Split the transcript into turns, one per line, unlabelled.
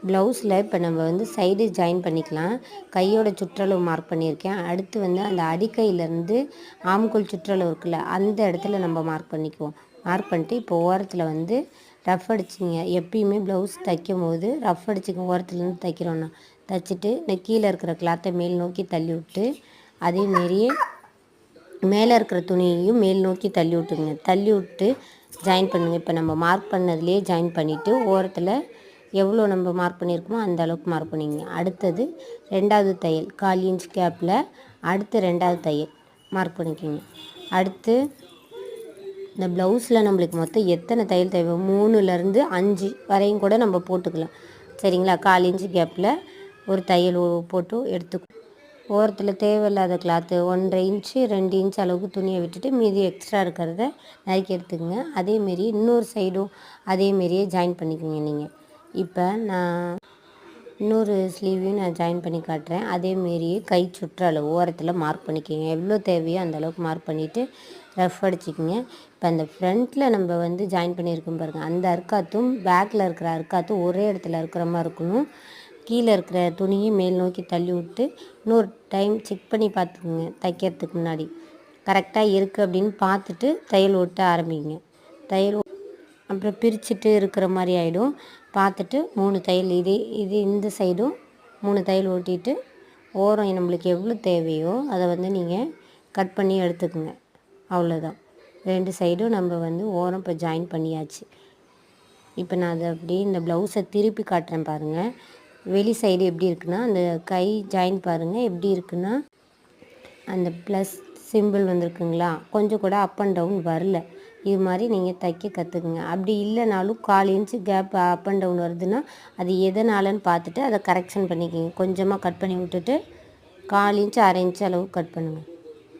ப்ளவுஸில் இப்போ நம்ம வந்து சைடு ஜாயின் பண்ணிக்கலாம். கையோட சுற்றளவு மார்க் பண்ணியிருக்கேன். அடுத்து வந்து அந்த அடிக்கையிலேருந்து ஆம்கோல் சுற்றளவு இருக்குல்ல, அந்த இடத்துல நம்ம மார்க் பண்ணிக்குவோம். மார்க் பண்ணிட்டு இப்போ ஓரத்தில் வந்து ரஃப் அடிச்சிங்க. எப்பயுமே ப்ளவுஸ் தைக்கும் போது ரஃப் அடிச்சுங்க. ஓரத்துலேருந்து தைக்கிறோன்னா தைச்சிட்டு இந்த கீழே இருக்கிற கிளாத்தை மேல் நோக்கி தள்ளி விட்டு, அதேமாரியே மேலே இருக்கிற துணியையும் மேல் நோக்கி தள்ளி விட்டுங்க. தள்ளி விட்டு ஜாயின் பண்ணுங்கள். இப்போ நம்ம மார்க் பண்ணதுலேயே ஜாயின் பண்ணிவிட்டு ஓரத்தில் எவ்வளோ நம்ம மார்க் பண்ணியிருக்கோமோ அந்த அளவுக்கு மார்க் பண்ணிங்க. அடுத்தது 2வது தையல் 1/4 இன்ச் கேப்பில் அடுத்து 2வது தையல் மார்க் பண்ணிக்கோங்க. அடுத்து இந்த ப்ளவுஸில் நம்மளுக்கு மொத்தம் எத்தனை தையல் தேவை 3லேருந்து 5 வரையும் கூட நம்ம போட்டுக்கலாம். சரிங்களா? 1/4 இன்ச் கேப்பில் ஒரு தையல் போட்டு எடுத்துக்கோ. ஓரத்தில் தேவையில்லாத கிளாத்து 1.5 இன்ச்சு 2 இன்ச் அளவுக்கு துணியை விட்டுட்டு மீதி எக்ஸ்ட்ரா இருக்கிறத நறுக்கி எடுத்துக்கோங்க. அதேமாரி இன்னொரு சைடும் அதேமாரியே ஜாயின் பண்ணிக்கோங்க. நீங்கள் இப்போ நான் இன்னொரு ஸ்லீவையும் நான் ஜாயின் பண்ணி காட்டுறேன். அதேமாரியே கை சுற்றளவு ஓரத்தில் மார்க் பண்ணிக்கோங்க. எவ்வளோ தேவையோ அந்தளவுக்கு மார்க் பண்ணிவிட்டு ரஃப் அடிச்சிக்கோங்க. இப்போ அந்த ஃப்ரண்ட்டில் நம்ம வந்து ஜாயின் பண்ணியிருக்கோம் பாருங்கள், அந்த அர்க்காத்தும் பேக்கில் இருக்கிற அர்க்காத்தும் ஒரே இடத்துல இருக்கிற மாதிரி இருக்கணும். கீழே இருக்கிற துணியை மேல் நோக்கி தள்ளி விட்டு இன்னொரு டைம் செக் பண்ணி பார்த்துக்குங்க. தைக்கிறதுக்கு முன்னாடி கரெக்டாக இருக்குது அப்படின்னு பார்த்துட்டு தையல் ஓட்ட ஆரம்பிங்க. தையல் அப்புறம் பிரிச்சுட்டு இருக்கிற மாதிரி ஆகிடும். பார்த்துட்டு 3 தையல் இது இந்த சைடும் 3 தையல் ஓட்டிட்டு ஓரம் நம்மளுக்கு எவ்வளோ தேவையோ அதை வந்து நீங்கள் கட் பண்ணி எடுத்துக்குங்க. அவ்வளோதான். 2 சைடும் நம்ம வந்து ஓரம் இப்போ ஜாயின் பண்ணியாச்சு. இப்போ நான் அதை அப்படியே இந்த ப்ளவுஸை திருப்பி காட்டுறேன் பாருங்கள். வெளி சைடு எப்படி இருக்குன்னா அந்த கை ஜாயின் பாருங்கள் எப்படி இருக்குன்னா அந்த ப்ளஸ் சிம்பிள் வந்துருக்குங்களா, கொஞ்சம் கூட அப் அண்ட் டவுன் வரல. இது மாதிரி நீங்கள் தைக்க கற்றுக்குங்க. அப்படி இல்லைனாலும் 1/4 inch gap up and down வருதுன்னா அது எதனாலன்னு பார்த்துட்டு அதை கரெக்ஷன் பண்ணிக்கோங்க. கொஞ்சமாக கட் பண்ணி விட்டுட்டு 1/4 இன்ச்சு 1/2 இன்ச்சு அளவு கட் பண்ணுங்கள்.